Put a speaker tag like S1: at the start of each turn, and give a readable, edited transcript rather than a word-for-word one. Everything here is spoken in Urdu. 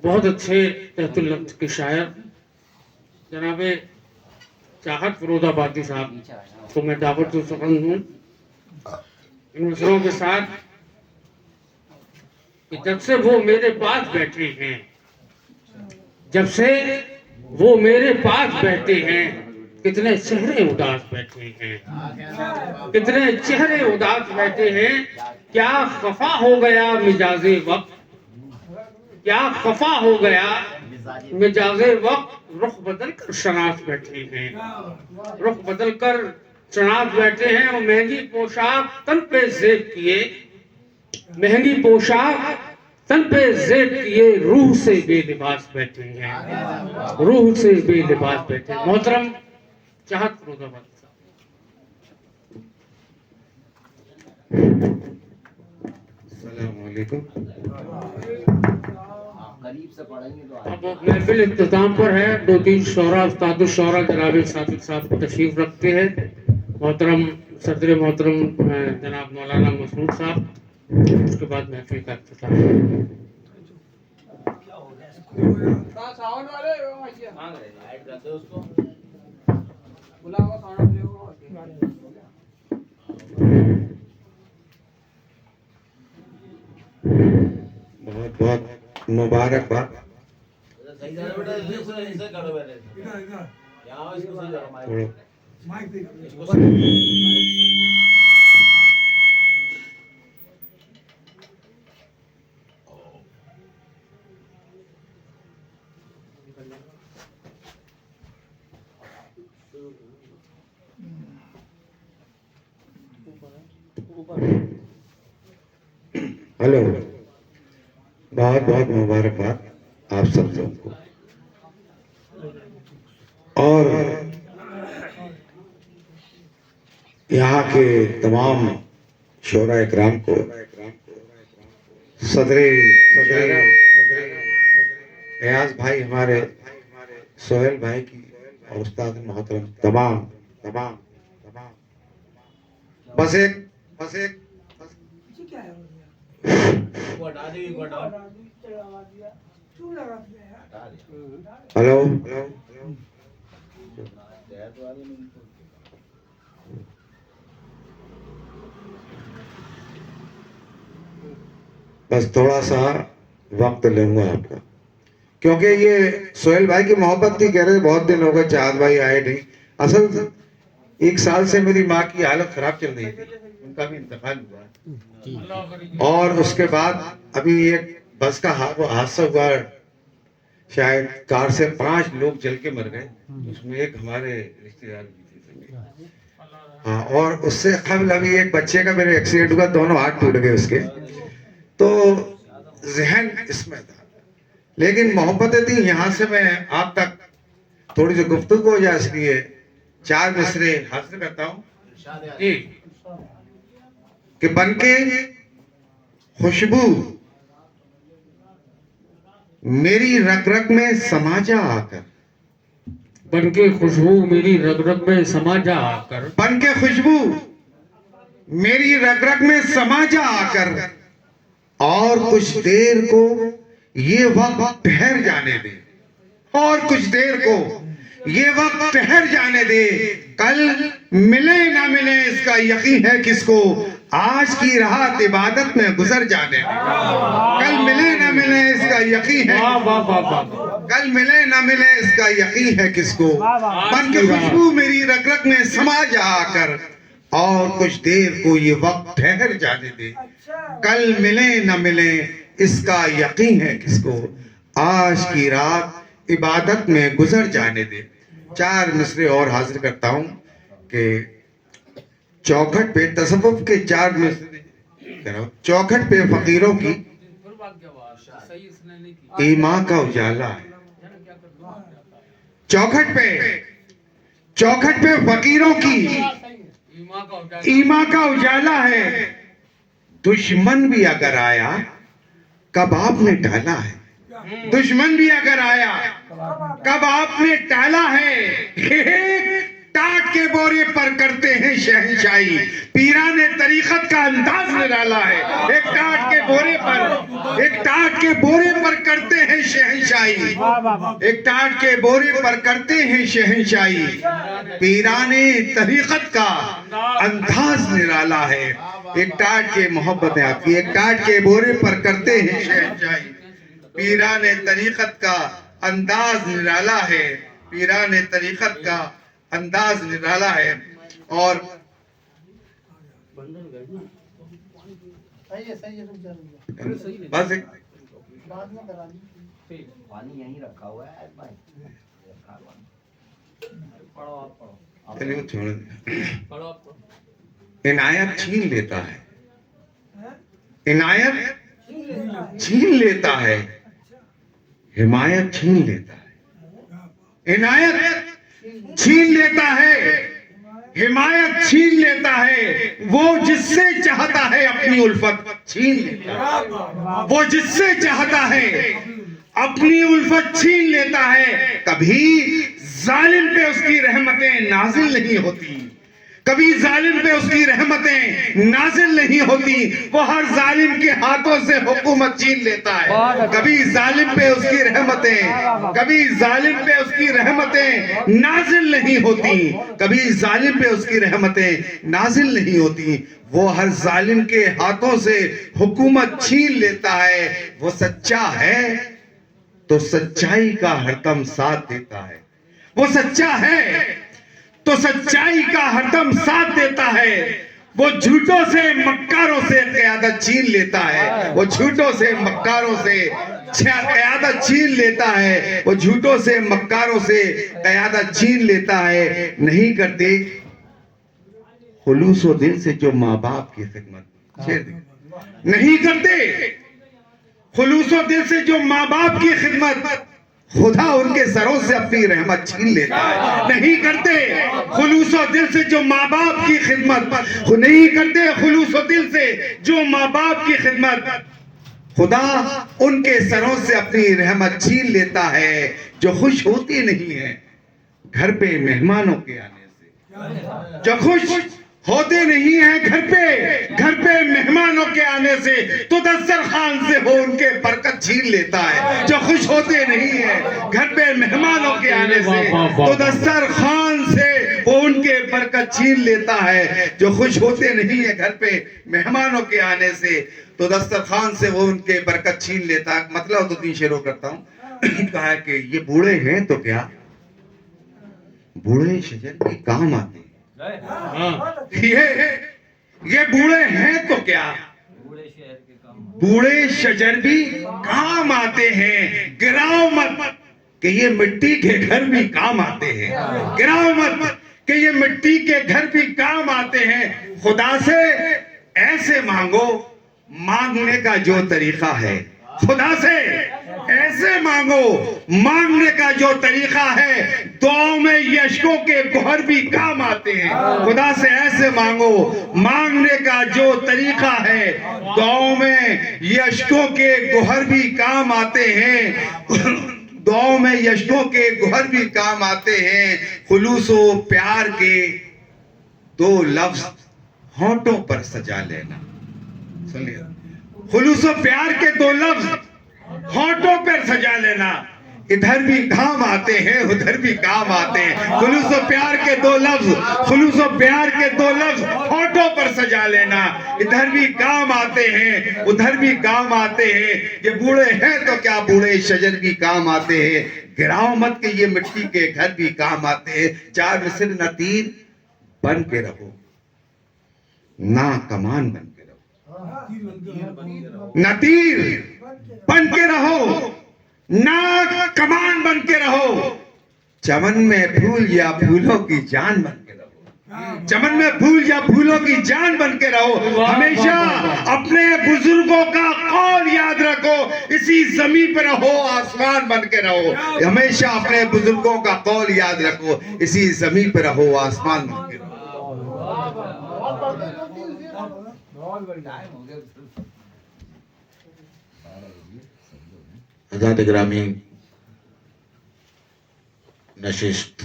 S1: بہت اچھے تحت اللفظ کے شاعر جناب چاہت فرود آبادی صاحب کو میں دعوت سخن ہوں ان مصروں کے ساتھ کہ جب سے وہ میرے پاس بیٹھے ہیں، جب سے وہ میرے پاس بیٹھے ہیں، کتنے چہرے اداس بیٹھے ہیں، کتنے چہرے اداس بیٹھے ہیں. کیا خفا ہو گیا مجاز وقت، کیا خفا ہو گیا مجاز وقت، رخ بدل کر شناس بیٹھے ہیں، رخ بدل کر شناس بیٹھے ہیں. اور مہنگی پوشاک تن پہ زیب کیے، مہنگی پوشاک تن پہ زیب کیے، روح سے بے لباس بیٹھے ہیں، روح سے بے لباس بیٹھے ہیں. محترم چاہت فروز آبادی صاحب.
S2: السلام علیکم.
S1: اب محفل اختتام پر ہے. دو تین شعراء استاد الشعراء جناب ثابت صاحب تشریف رکھتے ہیں. محترم صدر محترم جناب مولانا مسعود صاحب، اس کے بعد محفل کا اختتام.
S2: بہت بہت مبارکباد. ہلو، بہت بہت مبارکباد آپ سب لوگوں کو، اور یہاں کے تمام شعراء اکرام کو، صدر ایاز بھائی ہمارے، سہیل بھائی کی، اور استاد محترم تمام بس ایک ہلو، بس تھوڑا سا وقت لوں گا آپ کا، کیونکہ یہ سہیل بھائی کی محبت تھی. کہہ رہے بہت دن ہو گئے چاہت بھائی آئے نہیں. اصل 1 سال سے میری ماں کی حالت خراب چل رہی تھی، ان کا بھی انتقال ہوا، اور اس کے بعد ابھی ایک بس کا حادثہ ہوا، شاید کار سے 5 لوگ جل کے مر گئے، اس میں ایک ہمارے رشتے دار بھی تھے. ہاں، اور اس سے قبل ابھی ایک بچے کا میرے ایکسیڈنٹ ہوا، دونوں ہاتھ ٹوٹ گئے اس کے. تو ذہن اس میں تھا، لیکن محبتیں تھی. یہاں سے میں آپ تک تھوڑی سی گفتگو ہو جائے، اس لیے 4 مصرے حاصل کرتا ہوں کہ بن کے خوشبو میری رگ رگ میں سما جا آ کر،
S1: بن کے خوشبو میری رگ رگ میں سما جا آ کر،
S2: بن کے خوشبو میری رگ رگ میں سما جا آ کر، اور کچھ دیر کو یہ وقت ٹھہر جانے دے، اور کچھ دیر کو یہ وقت ٹھہر جانے دے. کل ملے نہ ملے اس کا یقین ہے کس کو، آج کی رات عبادت میں گزر جانے دے. کل ملے نہ ملے اس کا یقین ہے، کل ملے نہ ملے اس کا یقین ہے کس کو، بن کے خوشبو میری رگ رگ میں سما جا آ کر، اور کچھ دیر کو یہ وقت ٹھہر جانے دے. کل ملے نہ ملے اس کا یقین ہے کس کو، آج کی رات عبادت میں گزر جانے دے. 4 مصرے اور حاضر کرتا ہوں کہ چوکھٹ پہ تصوف کے 4 مصرے، چوکھٹ پہ فقیروں کی ایمان کا اجالا ہے. چوکھٹ پہ فقیروں کی ایمان کا اجالا ہے. دشمن بھی اگر آیا کب آپ نے ٹالا ہے، دشمن بھی اگر آیا کب آپ نے ٹالا ہے. ایک ٹاٹ کے بورے پر کرتے ہیں شہنشاہی، پیران طریقت کا انداز نرالا ہے. ایک ٹاٹ کے بورے پر کرتے ہیں شہنشاہی، ایک ٹاٹ کے بورے پر کرتے ہیں شہنشاہی، پیران طریقت کا انداز نرالا ہے. ایک ٹاٹ کے محبت ہے آپ کی، ایک ٹاٹ کے بورے پر کرتے ہیں شہنشاہی، پیران طریقت کا انداز نرالا ہے، پیران طریقت کا انداز نرالا ہے. اور بس ایک
S3: پانی یہیں رکھا ہوا ہے بھائی.
S2: چلیے وہ چھوڑ دیں. عنایت چھین لیتا ہے، عنایت چھین لیتا ہے، حمایت چھین لیتا ہے. عنایت چھین لیتا ہے، حمایت چھین لیتا ہے. وہ جس سے چاہتا ہے اپنی الفت چھین لیتا ہے، وہ جس سے چاہتا ہے اپنی الفت چھین لیتا ہے. کبھی ظالم پہ اس کی رحمتیں نازل نہیں ہوتی، کبھی ظالم پہ اس کی رحمتیں نازل نہیں ہوتی. وہ ہر ظالم کے ہاتھوں سے حکومت چھین لیتا ہے. کبھی ظالم پہ اس کی رحمتیں، کبھی ظالم پہ اس کی رحمتیں نازل نہیں ہوتی، کبھی ظالم پہ اس کی رحمتیں نازل نہیں ہوتی. وہ ہر ظالم کے ہاتھوں سے حکومت چھین لیتا ہے. وہ سچا ہے تو سچائی کا ہردم ساتھ دیتا ہے، وہ سچا ہے تو سچائی کا ہردم ساتھ دیتا ہے. وہ جھوٹوں سے مکاروں سے قیادت چھین لیتا ہے، وہ جھوٹوں سے مکاروں سے قیادت چھین لیتا ہے، وہ جھوٹوں سے مکاروں سے قیادت چھین لیتا ہے. نہیں کرتے خلوص و دل سے جو ماں باپ کی خدمت، نہیں کرتے خلوص و دل سے جو ماں باپ کی خدمت، خدا ان کے سروں سے اپنی رحمت چھین لیتا ہے. نہیں کرتے خلوص و دل سے جو ماں باپ کی خدمت، نہیں کرتے خلوص و دل سے جو ماں باپ کی خدمت، خدا ان کے سروں سے اپنی رحمت چھین لیتا ہے. جو خوش ہوتی نہیں ہے گھر پہ مہمانوں کے آنے سے، جو خوش ہوتے نہیں ہیں گھر پہ مہمانوں کے آنے سے، تو دسترخوان سے وہ ان کے برکت چھین لیتا ہے. جو خوش ہوتے نہیں ہیں گھر پہ مہمانوں کے آنے سے، تو دسترخوان سے وہ ان کے برکت چھین لیتا ہے. جو خوش ہوتے نہیں ہیں گھر پہ مہمانوں کے آنے سے، تو دسترخوان سے وہ ان کے برکت چھین لیتا ہے. مطلب دو تین شعروں کرتا ہوں. کہا کہ یہ بوڑھے ہیں تو کیا، بوڑھے شجر کے کام آتے ہیں. یہ بوڑھے ہیں تو کیا، بوڑھے شجر بھی کام آتے ہیں. گراؤ مت کہ یہ مٹی کے گھر بھی کام آتے ہیں، گراؤ مت کہ یہ مٹی کے گھر بھی کام آتے ہیں. خدا سے ایسے مانگو مانگنے کا جو طریقہ ہے، خدا سے ایسے مانگو مانگنے کا جو طریقہ ہے. دعاؤں میں یشکوں کے گوہر بھی کام آتے ہیں. خدا سے ایسے مانگو مانگنے کا جو طریقہ ہے، دعاؤں میں یشکوں کے گوہر بھی کام آتے ہیں. دعاؤں میں یشکوں کے گوہر بھی کام آتے ہیں. خلوص و پیار کے دو لفظ ہونٹوں پر سجا لینا. سنیے، خلوص و پیار کے دو لفظ ہونٹوں پر سجا لینا. ادھر بھی کام آتے ہیں ادھر بھی کام آتے ہیں. خلوص و پیار کے دو لفظ، خلوص و پیار کے دو لفظ ہونٹوں پر سجا لینا. ادھر بھی کام آتے ہیں ادھر بھی کام آتے ہیں. یہ بوڑھے ہیں تو کیا، بوڑھے شجر بھی کام آتے ہیں. گراؤ مت کہ یہ مٹی کے گھر بھی کام آتے ہیں. چار مصر نہ تیر بن کے رہو نہ کمان بن کے رہو، نہ تیر بن کے رہو نہ کمان بن کے رہو. چمن میں پھول یا پھولوں کی جان بن کے رہو، چمن میں پھول یا پھولوں کی جان بن کے رہو. ہمیشہ اپنے بزرگوں کا قول یاد رکھو، اسی زمین پہ رہو آسمان بن کے رہو. ہمیشہ اپنے بزرگوں کا قول یاد رکھو، اسی زمین پہ رہو آسمان بن کے رہو. حضرات گرامی، نشست